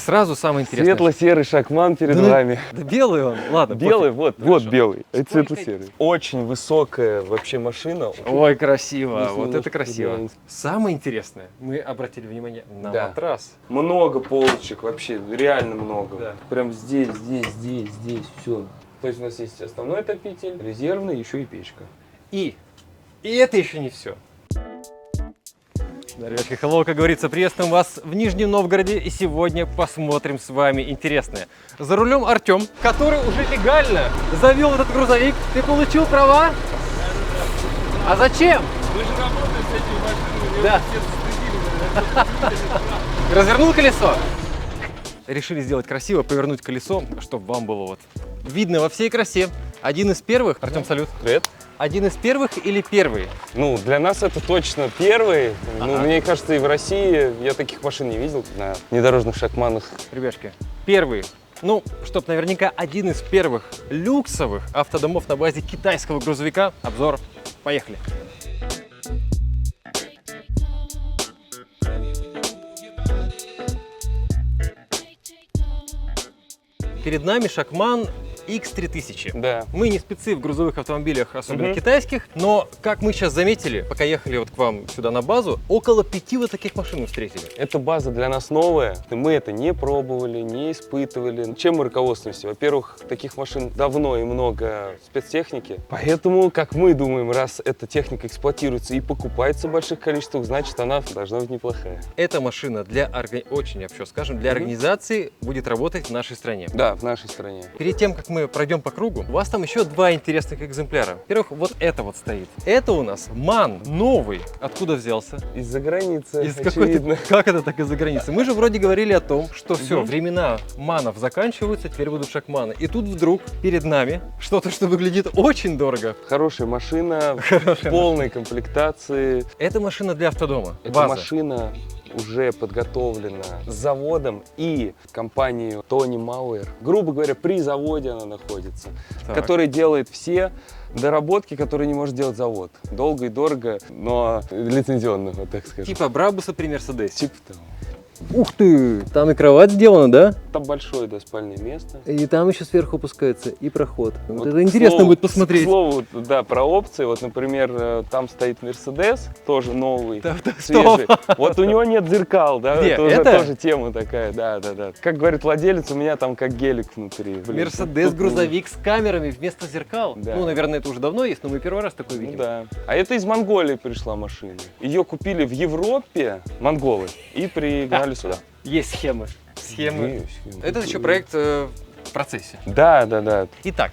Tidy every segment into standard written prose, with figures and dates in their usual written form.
Сразу самое интересное. Светло-серый шакман перед вами. Да белый он, ладно. Белый, вот белый. Это Сколько? светло-серый. Очень высокая вообще машина. Ой, красиво, Здесь вот это немножко красиво. добавим. Самое интересное, мы обратили внимание на Да. матрас. Много полочек, вообще реально много. Да. Прям здесь, все. То есть у нас есть основной отопитель, резервный, еще и печка. И это еще не все. Ребятки, hello, как говорится, приветствуем вас в Нижнем Новгороде, и сегодня посмотрим с вами интересное. За рулем Артем, который уже легально завел этот грузовик. Ты получил права? А зачем? Мы же работаем с этими машинами. Да. Все следили. Развернул колесо. Решили сделать красиво, повернуть колесо, чтобы вам было вот видно во всей красе. Один из первых, Артем, салют. Привет. Один из первых или первый? Ну, для нас это точно первый. Ну, мне кажется, и в России я таких машин не видел на внедорожных шакманах. Ребяшки, первый. Ну, чтоб наверняка один из первых люксовых автодомов на базе китайского грузовика. Обзор. Поехали. Перед нами Шакман X3000. Да. Мы не спецы в грузовых автомобилях, особенно китайских, но, как мы сейчас заметили, пока ехали вот к вам сюда на базу, около 5 вот таких машин мы встретили. Эта база для нас новая. Мы это не пробовали, не испытывали. Чем мы руководствуемся? Во-первых, таких машин давно и много спецтехники. Поэтому, как мы думаем, раз эта техника эксплуатируется и покупается в больших количествах, значит, она должна быть неплохая. Эта машина для очень вообще, скажем, для организации будет работать в нашей стране. Да, в нашей стране. Перед тем, как мы пройдем по кругу, у вас там еще два интересных экземпляра. Во-первых, вот это вот стоит. Это у нас МАН новый. Откуда взялся? Из-за границы, Из очевидно. Как это так из-за границы? Мы же вроде говорили о том, что все, времена МАНов заканчиваются, теперь будут шакманы. И тут вдруг перед нами что-то, что выглядит очень дорого. Хорошая машина, в полной комплектации. Это машина для автодома. Эта База. машина уже подготовлена с заводом и компанией Тони Мауэр. Грубо говоря, при заводе она находится, Так. который делает все доработки, которые не может делать завод. Долго и дорого, но лицензионно, вот так скажем. Типа Брабуса при Мерседесе. Типа того. Ух ты! Там и кровать сделана, да? Там большое, да, спальное место. И там еще сверху опускается и проход. Вот это к интересно слову- будет посмотреть. К слову, да, про опции. Вот, например, там стоит Мерседес, тоже новый, Да, свежий. Вот у него нет зеркал, да, Где? это уже Это? тоже тема такая, да. Как говорит владелец, у меня там как гелик внутри. Блин, Мерседес тут- грузовик с камерами вместо зеркал. Да. Ну, наверное, это уже давно есть, но мы первый раз такой Ну видим. да. А это из Монголии пришла машина. Ее купили в Европе монголы и пригнали сюда. Есть схемы. Схемы. Есть схемы. Это еще проект в процессе. Да. Итак,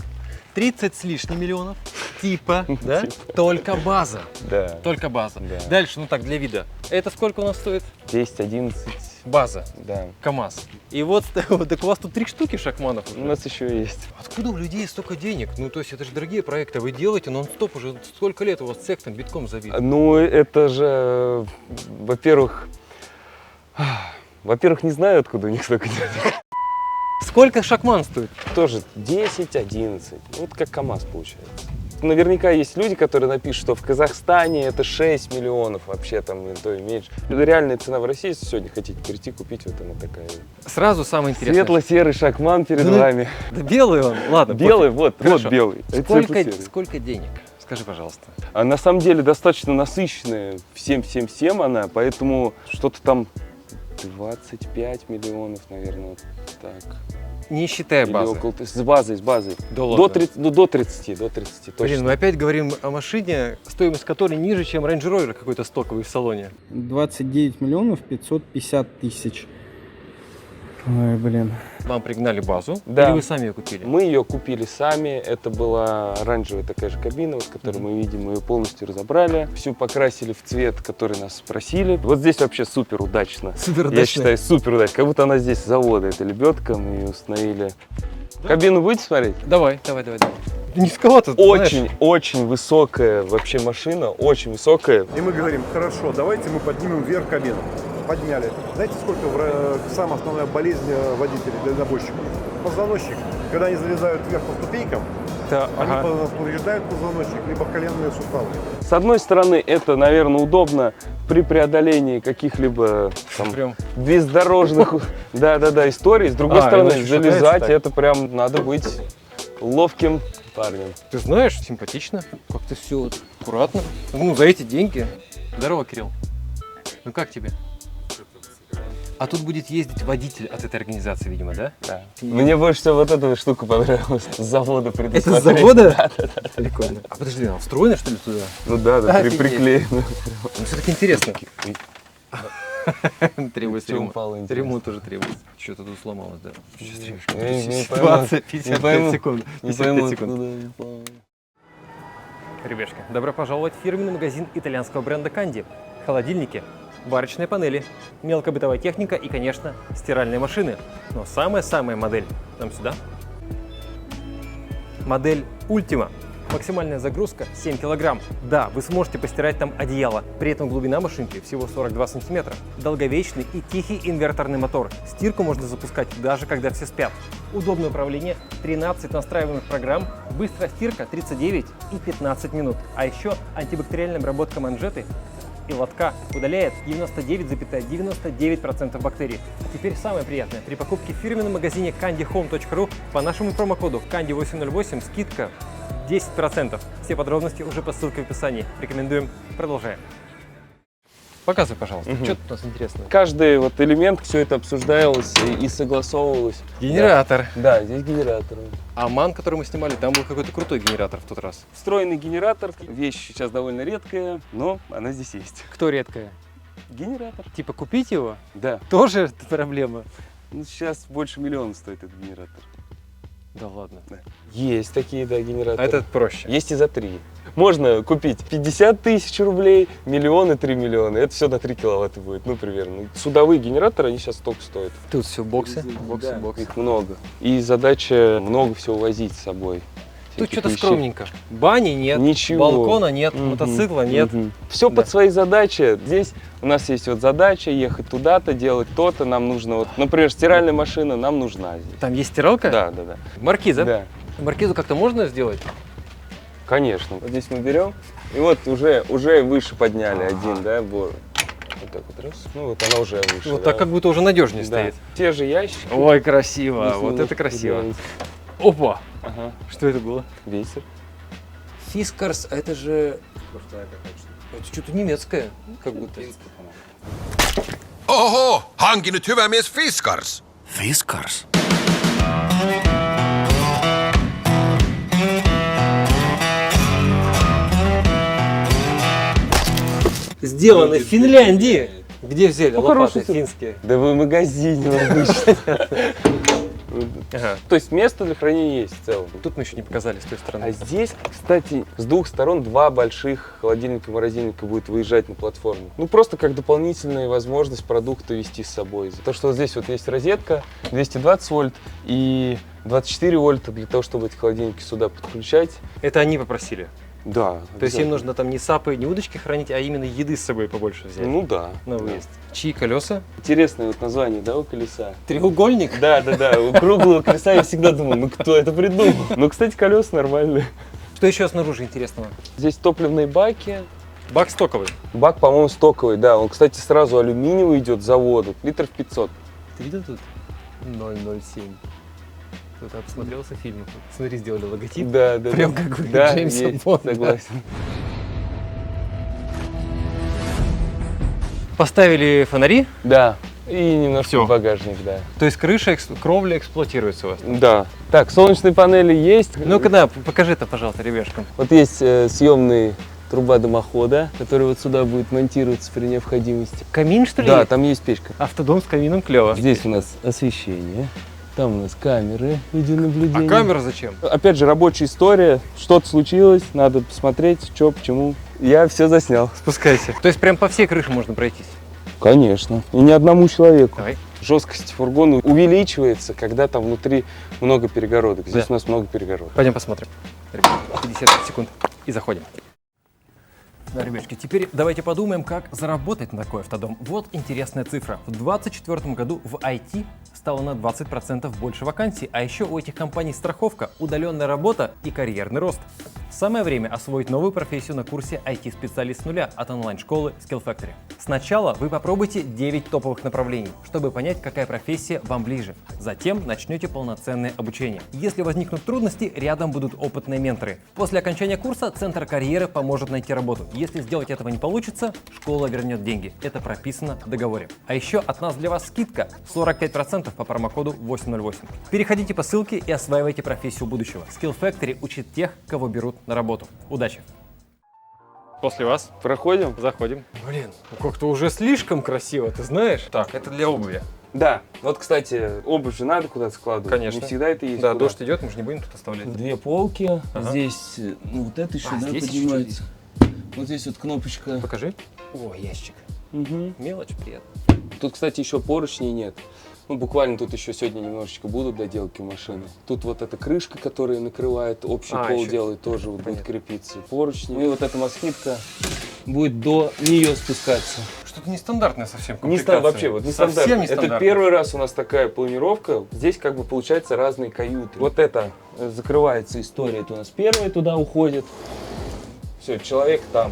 30 с лишним миллионов, типа, да? Только база. Да. Только база. Да. Дальше, ну так, для вида. Это сколько у нас стоит? 10, 11, База. да. КамАЗ. И вот, так у вас тут 3 штуки шакманов. У нас еще есть. Откуда у людей столько денег? Ну, то есть это же дорогие проекты. Вы делаете нон-стоп уже сколько лет у вас цех там битком забит? Ну, это же, во-первых, не знаю, откуда у них столько денег. Сколько шакман стоит? Тоже 10, 11. Вот как КамАЗ получается. Наверняка есть люди, которые напишут, что в Казахстане это 6 миллионов, вообще там и то и меньше. Это реальная цена в России, если сегодня хотите прийти купить, вот она такая. Сразу самое интересное. Светло-серый шакман перед Ну, вами. Да белый он, ладно. Белый, вот Хорошо. белый. Это Сколько, светло-серый. сколько денег? Скажи, пожалуйста. А на самом деле достаточно насыщенная всем она, поэтому что-то там 25 миллионов, наверное, вот так. Не считая Или базы. около, с базой. Да До ладно. 30, ну, до 30 точно. Блин, мы опять говорим о машине, стоимость которой ниже, чем Range Rover какой-то стоковый в салоне. 29 миллионов 550 тысяч. Ой, блин. Вам пригнали базу, Да. или вы сами ее купили? Мы ее купили сами, это была оранжевая такая же кабина, вот, которую мы видим, мы ее полностью разобрали, всю покрасили в цвет, который нас спросили. Вот здесь вообще супер удачно. Супер Я удачно. считаю, супер удачно, как будто она здесь с завода, это лебедка, мы ее установили. Кабину будете смотреть? Давай. Низковато, знаешь. Очень высокая вообще машина, очень высокая. И мы говорим, хорошо, давайте мы поднимем вверх кабину. Подняли. Знаете, сколько самая основная болезнь водителей, дальнобойщиков? Позвоночник. Когда они залезают вверх по ступенькам, Это, Они ага. повреждают позвоночник, либо коленные суставы. С одной стороны, это, наверное, удобно при преодолении каких-либо там, Прям. бездорожных да-да-да, историй. С другой А, стороны, иначе шатается залезать, так. это прям надо быть ловким парнем. Ты знаешь, симпатично. Как-то все вот аккуратно. Ну, за эти деньги. Здорово, Кирилл. Ну как тебе? А тут будет ездить водитель от этой организации, видимо, да? Да. Мне больше всего вот эта штука понравилась. С завода Это предусмотреть. с завода? Да. Прикольно. А подожди, она встроена, что ли, туда? Ну да, да, Офигеть. приклеено. Ну, все-таки интересно. Требуется Чем ремонт. упало, интересно? Ремонт тоже требуется. Что-то тут сломалось, да. Сейчас Не пойму. 20-55 секунд. Не 55 пойму, секунд. откуда не пойму. Ребятушки, добро пожаловать в фирменный магазин итальянского бренда Канди. Холодильники, варочные панели, мелкобытовая техника и, конечно, стиральные машины. Но самая-самая модель, нам сюда, модель Ultima. Максимальная загрузка 7 килограмм. Да, вы сможете постирать там одеяло. При этом глубина машинки всего 42 сантиметра. Долговечный и тихий инверторный мотор. Стирку можно запускать даже когда все спят. Удобное управление, 13 настраиваемых программ, быстрая стирка 39 и 15 минут. А еще антибактериальная обработка манжеты и лотка удаляет 99,99% бактерий. А теперь самое приятное. При покупке в фирменном магазине candyhome.ru по нашему промокоду candy808 скидка 10%. Все подробности уже по ссылке в описании. Рекомендуем. Продолжаем. Показывай, пожалуйста, что тут у нас интересного. Каждый вот элемент, все это обсуждалось и согласовывалось. Генератор. Да, здесь генератор. А МАН, который мы снимали, там был какой-то крутой генератор в тот раз. Встроенный генератор. Вещь сейчас довольно редкая, но она здесь есть. Кто редкая? Генератор. Типа купить его? Да. Тоже проблема. Ну, сейчас больше миллиона стоит этот генератор. Да ладно. Да. Есть такие, да, генераторы. А этот проще. Есть и за 3. Можно купить 50 тысяч рублей, миллион и 3 миллиона. Это все на 3 киловатта будет, ну, примерно. Судовые генераторы, они сейчас столько стоят. Тут все боксы, Да, их много. И задача много всего возить с собой. Тут Всяких что-то вещей. скромненько. Бани нет, Ничего. балкона нет, мотоцикла нет. Все Да. под свои задачи. Здесь у нас есть вот задача ехать туда-то, делать то-то. Нам нужно, вот, например, стиральная машина нам нужна здесь. Там есть стиралка? Да, да, да. Маркиза? Да, Маркизу как-то можно сделать? конечно. Вот здесь мы берем, и вот уже выше подняли один, да, бор. Вот так вот раз. Ну вот она уже выше. Вот да. так как будто уже надежнее Да. стоит. Те же ящики. Ой, красиво, Здесь вот немножко это красиво. поднимается. Опа! Ага, Что это было? весер. Фискарс, а это же... Это что-то немецкое, как будто. Oho, hankinut hyvä mies Fiskars. Fiskars? Сделано в Финляндии! Где взяли лопаты хороший суп. финские? Да вы в магазине обычно. Ага. То есть место для хранения есть в целом. Тут мы еще не показали с той стороны. А здесь, кстати, с двух сторон 2 больших холодильника и морозильника будет выезжать на платформу. Ну, просто как дополнительная возможность продукты везти с собой. То, что вот здесь вот есть розетка 220 вольт и 24 вольта для того, чтобы эти холодильники сюда подключать. Это они попросили. Да. То есть им нужно там не сапы, не удочки хранить, а именно еды с собой побольше взять. Ну да. На да. выезд. Чьи колеса? Интересное вот название, да, у колеса? Треугольник? Да, да, да. У круглого колеса я всегда думал, ну кто это придумал? Ну, кстати, колеса нормальные. Что еще снаружи интересного? Здесь топливные баки. Бак стоковый. Бак, по-моему, стоковый, да. Он, кстати, сразу алюминиевый идет с завода. Литров 500. Ты видел тут? 007. Кто-то обсмотрелся фильм. Смотри, сделали логотип. Да, да. Прям да. как у да, Джеймса есть, Бонда. согласен. Поставили фонари, Да. И немножко Всё. багажник, да. то есть крыша, кровля эксплуатируется у вас. Да. Так, солнечные панели есть. Ну-ка, да, покажи это, пожалуйста, ребяшкам. Вот есть съемный труба дымохода, который вот сюда будет монтироваться при необходимости. Камин, что ли? Да, есть? там есть печка. Автодом с камином клево. Здесь у нас освещение. Там у нас камеры видеонаблюдения. А камера зачем? Опять же, рабочая история. Что-то случилось, надо посмотреть, что, почему. Я все заснял. Спускайся. То есть прям по всей крыше можно пройтись? Конечно. И ни одному человеку. Давай. Жесткость фургона увеличивается, когда там внутри много перегородок. Здесь Да. у нас много перегородок. Пойдем посмотрим. Ребята, 50 секунд и заходим. Да, ребятки, теперь давайте подумаем, как заработать на такой автодом. Вот интересная цифра. В 2024 году в IT стало на 20% больше вакансий, а еще у этих компаний страховка, удаленная работа и карьерный рост. Самое время освоить новую профессию на курсе IT-специалист с нуля от онлайн-школы Skill Factory. Сначала вы попробуйте 9 топовых направлений, чтобы понять, какая профессия вам ближе. Затем начнете полноценное обучение. Если возникнут трудности, рядом будут опытные менторы. После окончания курса Центр карьеры поможет найти работу. Если сделать этого не получится, школа вернет деньги. Это прописано в договоре. А еще от нас для вас скидка 45% по промокоду 808. Переходите по ссылке и осваивайте профессию будущего. Skill Factory учит тех, кого берут на работу. Удачи! После вас Проходим? заходим. Блин, ну как-то уже слишком красиво, ты знаешь? Так, это для обуви. Да. Вот, кстати, обувь же надо куда-то складывать. Конечно. Не всегда это есть. Да, куда. дождь идет, мы же не будем тут оставлять. Две полки. Ага. Здесь, ну вот это еще, да, здесь еще поднимается. Вот здесь вот кнопочка. Покажи. О, ящик. Мгм. Мелочь, приятно. Тут, кстати, еще поручней нет. Ну, буквально тут еще сегодня немножечко будут доделки у машины. Тут вот эта крышка, которая накрывает, общий пол еще. делает, тоже вот будет крепиться. Поручни. Ну и вот эта москитка будет до нее спускаться. Что-то нестандартное совсем. Не вообще, вот не Совсем стандартно. нестандартно. Это первый раз у нас такая планировка. Здесь как бы получается разные каюты. Вот это закрывается история. Это у нас первая туда уходит. Все, человек там.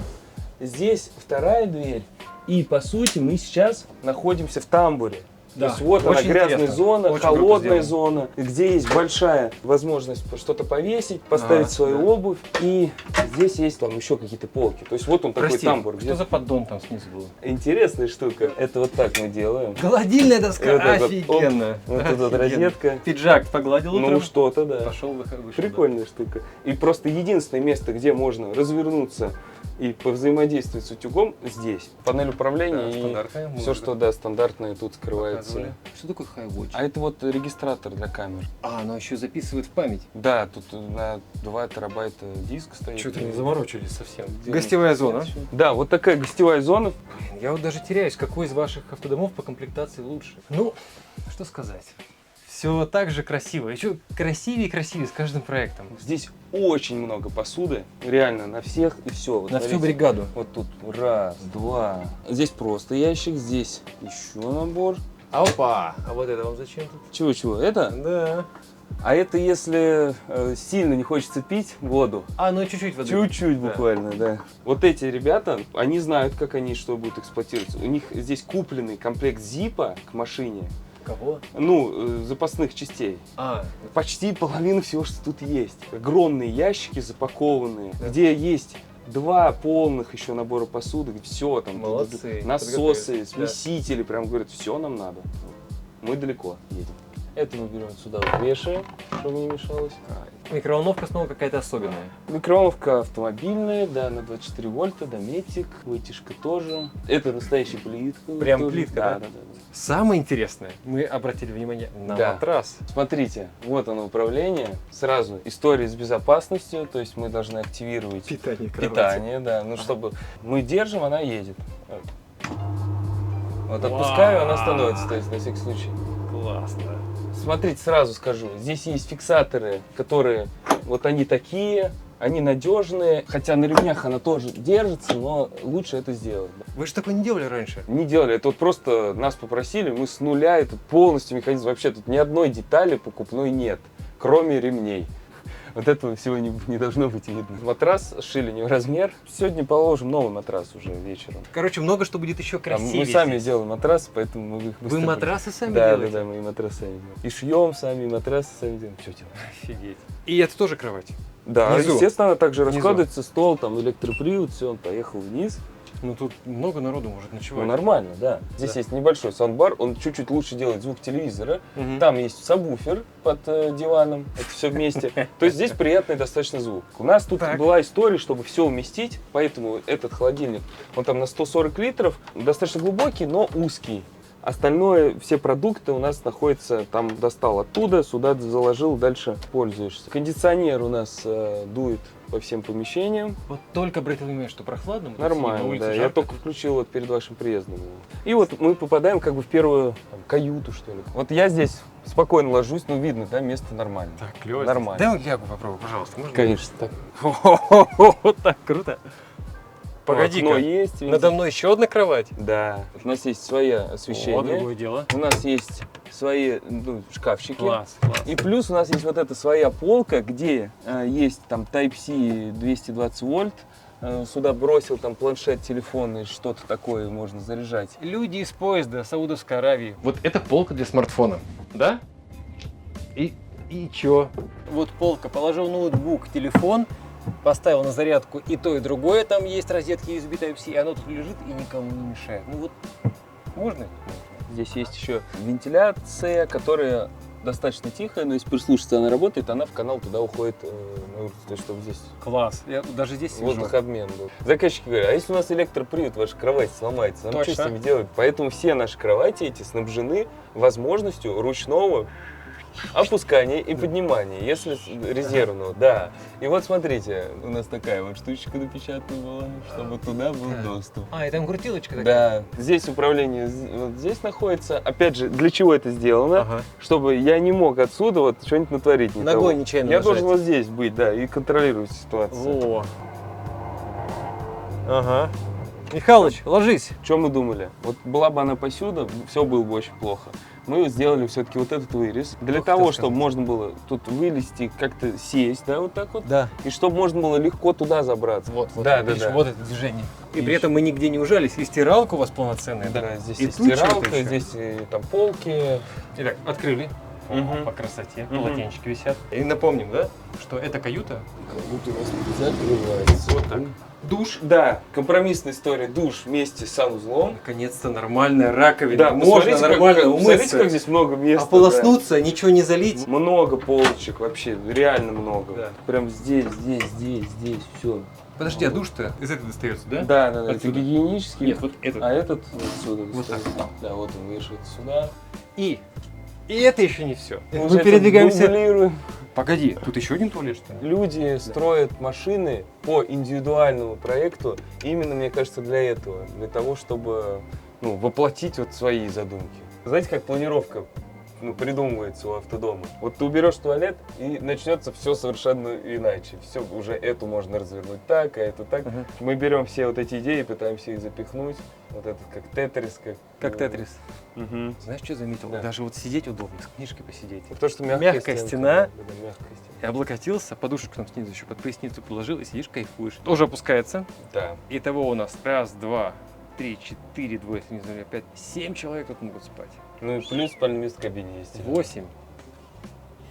Здесь вторая дверь. И по сути мы сейчас Находимся в тамбуре. Да, То есть вот она очень грязная интересно. зона, Очень круто холодная сделано. зона, где есть большая возможность что-то повесить, поставить свою обувь. И здесь есть там еще какие-то полки. То есть вот он Прости, такой тамбур. что за поддон там снизу был? Интересная штука. Это вот так мы делаем. Холодильная доска, И вот так вот, офигенно. Вот тут вот розетка. Пиджак погладил утром, Ну что-то, да. пошел вышел. Прикольная штука. И просто единственное место, где можно развернуться и повзаимодействовать с утюгом, здесь. Панель управления стандартная и музыка. все, что да, стандартное тут скрывается. Показывали. что такое Highwatch? А это вот регистратор для камер. Оно еще записывает в память. Да, тут на 2 терабайта диск стоит. Что-то не заморочились совсем. Гостевая зона. Да, вот такая гостевая зона. Блин, я вот даже теряюсь, какой из ваших автодомов по комплектации лучше. Ну, что сказать. Все так же красиво. Еще красивее и красивее с каждым проектом. Здесь очень много посуды, реально, на всех и все. Вот На всю смотрите. бригаду. Вот тут раз, два. Здесь просто ящик, здесь еще набор. Опа! А вот это вам зачем тут? Чего? Это? Да. А это если сильно не хочется пить воду. А, ну чуть-чуть воды. Чуть-чуть Да. буквально, да. Вот эти ребята, они знают, как они что будут эксплуатироваться. У них здесь купленный комплект зипа к машине. Кого? Ну, запасных частей. А, Почти половина всего, что тут есть. Огромные ящики запакованные, где есть 2 полных еще набора посуды, все там. Молодцы, Насосы, подготовились, да. смесители, прям говорят, все нам надо. Мы далеко едем. Это мы берем сюда, вот вешаем, чтобы не мешалось. микроволновка снова какая-то особенная. Микроволновка автомобильная, да, на 24 вольта, дометик, вытяжка тоже. Это настоящая плитка. Прям тоже. плитка, да? да? Да. Самое интересное, мы обратили внимание на Да. матрас. Смотрите, вот оно управление. Сразу история с безопасностью, то есть мы должны активировать питание, да, ну чтобы мы держим, она едет. Вот отпускаю, она становится, то есть на всякий случай. Классно. Смотрите, сразу скажу, здесь есть фиксаторы, которые вот они такие, они надежные, хотя на ремнях она тоже держится, но лучше это сделать. Вы же такое не делали раньше? Не делали, это вот просто нас попросили, мы с нуля, это полностью механизм, вообще тут ни одной детали покупной нет, кроме ремней. Вот этого всего не должно быть видно. Матрас шили не в размер. Сегодня положим новый матрас уже вечером. Короче, много что будет еще красивее. Мы сами здесь. делаем матрасы, поэтому мы их быстро... Вы матрасы сами Да, делаете? да, мы и матрасы сами делаем. И шьем сами, и матрасы сами делаем. Все делаем. Офигеть. И это тоже кровать? Да, Внизу. естественно, она также Внизу. раскладывается, стол, там электропривод, все, он поехал вниз. Ну тут много народу может ночевать. Ну, нормально, да. Здесь Да. есть небольшой саундбар, он чуть-чуть лучше делает звук телевизора. Мгм. Там есть сабвуфер под диваном, это все вместе. То есть здесь приятный достаточно звук. У нас тут Так. была история, чтобы все уместить, поэтому этот холодильник, он там на 140 литров, достаточно глубокий, но узкий. Остальное, все продукты у нас находятся, там достал оттуда, сюда заложил, дальше пользуешься. Кондиционер у нас дует по всем помещениям. Вот только обратил внимание, что прохладно. мы тут Нормально, сидим, на улице да. Я жарко. только включил вот перед вашим приездом. И вот мы попадаем как бы в первую там, каюту, что ли. Вот я здесь спокойно ложусь, ну видно, да, место нормально. Так, клево. Нормально. Дай вот лягу попробую, пожалуйста. Можно? Конечно, так. Вот так, круто. Погоди-ка. Окно есть. видите? Надо мной еще одна кровать. Да. У нас есть свое О, освещение. другое дело. У нас есть свои шкафчики. Класс. И плюс у нас есть вот эта своя полка, где есть там Type-C 220 вольт. Сюда бросил там планшет, телефон и что-то такое можно заряжать. Люди из поезда Саудовской Аравии. Вот это полка для смартфона, да? И чё? Вот полка, положил ноутбук, телефон, поставил на зарядку и то, и другое. Там есть розетки USB Type-C, и оно тут лежит и никому не мешает. Ну вот, можно? Здесь есть еще вентиляция, которая достаточно тихая, но если прислушаться, она работает, она в канал туда уходит на улицу, то есть чтобы здесь Класс. Я даже здесь сижу. воздухообмен был. Заказчики говорят, а если у нас электропривод, ваша кровать сломается, нам что с ними делать? Поэтому все наши кровати эти снабжены возможностью ручного опускания и поднимания, если резервного, да. И вот смотрите, у нас такая вот штучка напечатана была, чтобы туда был доступ. А, и там крутилочка такая? Да, здесь управление вот здесь находится. Опять же, для чего это сделано? Ага. Чтобы я не мог отсюда вот что-нибудь натворить. Не Ногой того. нечаянно Я нажать. должен вот здесь быть, да, и контролировать ситуацию. Во. Ага. Михалыч, ложись. Что мы думали? Вот была бы она посюда, все было бы очень плохо. Мы сделали все-таки вот этот вырез для Ох, того, так чтобы сказать. можно было тут вылезти, как-то сесть, да, вот так вот. Да. И чтобы можно было легко туда забраться. Вот, да, видишь, да. вот это движение. И при этом мы нигде не ужались. И стиралка у вас полноценная. Да, здесь и есть тут что-то стиралка, еще. здесь и там полки. Итак, открыли. Мгм. По красоте. Мгм. Полотенчики висят. И напомним, да, что это каюта. Вот у нас закрывается. Вот так. Душ. Да, компромиссная история. Душ вместе с санузлом. Наконец-то нормальная раковина. Да, можно посмотрите, нормально посмотрите, умыться. как здесь много места. Ополоснуться, ничего не залить. да. Много полочек вообще, реально много. Да. Прям здесь, все. Подожди, а душ-то из этого достается, да? Да, да, да. Это Отсюда. гигиенический. Нет, вот этот. А этот отсюда. Вот так. Да, вот он вешается сюда. И это еще не все. Мы Получается, передвигаемся. дублируем. Погоди, тут еще один туалет, что ли? Люди строят машины по индивидуальному проекту именно, мне кажется, для этого. Для того, чтобы воплотить вот свои задумки. Знаете, как планировка придумывается у автодома? Вот ты уберешь туалет, и начнется все совершенно иначе. Все, уже эту можно развернуть так, а эту так. Ага. Мы берем все вот эти идеи, пытаемся их запихнуть. Вот это как тетрис. Как тетрис. Угу. Знаешь, что заметил? Да. Даже вот сидеть удобно, с книжкой посидеть. То, что Мягкая стенка, стена. да, мягкая стена. И облокотился, подушечку там снизу еще под поясницу положил и сидишь, кайфуешь. Тоже опускается. Да. Итого у нас раз, два, три, четыре, двое, не знаю, 5, 7 человек тут могут спать. Ну и плюс спальное место в кабине есть. 8.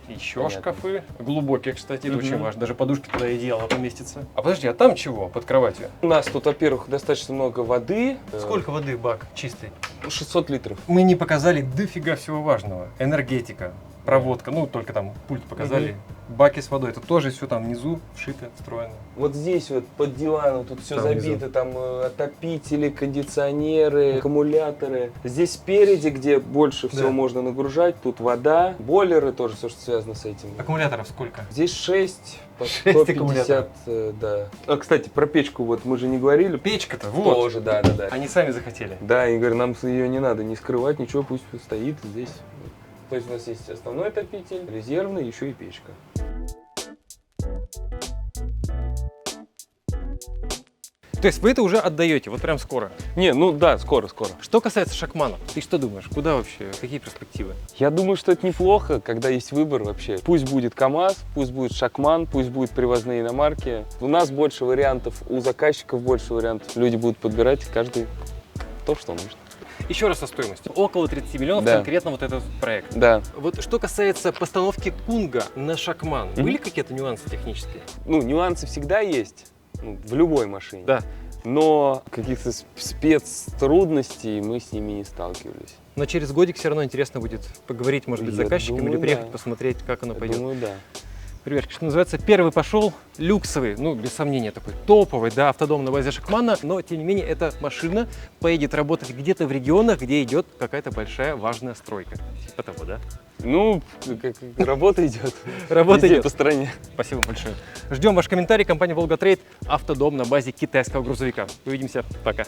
Еще Понятно. шкафы. Глубокие, кстати, это Мгм. очень важно. Даже подушки туда и одеяло поместится. А подожди, а там чего под кроватью? У нас тут, во-первых, достаточно много воды. Сколько воды бак чистый? 600 литров. Мы не показали дофига всего важного. Энергетика, проводка, ну только там пульт показали. Баки с водой, это тоже все там внизу вшито, встроено. Вот здесь вот под диваном тут все Там забито, там отопители, кондиционеры, аккумуляторы. Здесь спереди, где больше всего Да. можно нагружать, тут вода, бойлеры тоже, все, что связано с этим. Аккумуляторов сколько? Здесь 6, по 6 150, аккумуляторов. да. А, кстати, про печку вот мы же не говорили. Печка-то, вот. Тоже, да. Они сами захотели. Да, они говорят, нам ее не надо не скрывать, ничего, пусть стоит здесь. То есть у нас есть основной отопитель, резервный, еще и печка. То есть вы это уже отдаете, вот прям скоро. Не, ну да, скоро. Что касается шакманов, ты что думаешь, куда вообще, какие перспективы? Я думаю, что это неплохо, когда есть выбор вообще. Пусть будет КАМАЗ, пусть будет Шакман, пусть будут привозные иномарки. У нас больше вариантов, у заказчиков больше вариантов. Люди будут подбирать каждый то, что нужно. Еще раз о стоимости. Около 30 миллионов Да. конкретно вот этот проект. Да. Вот что касается постановки Кунга на шакман, были какие-то нюансы технические? Ну, нюансы всегда есть, в любой машине. Да. Но каких-то спецтрудностей мы с ними не сталкивались. Но через годик все равно интересно будет поговорить, может быть, с Я заказчиком думаю, или приехать да. посмотреть, как оно Я пойдет. думаю, да. Привет, что называется, первый пошел, люксовый, ну, без сомнения, такой топовый, да, автодом на базе Шакмана, но, тем не менее, эта машина поедет работать где-то в регионах, где идет какая-то большая важная стройка. Типа того, да? Ну, работа идет. Работа Везде идет. по стране. Спасибо большое. Ждем ваш комментарий. Компания «Волготрейд», автодом на базе китайского грузовика. Увидимся. Пока.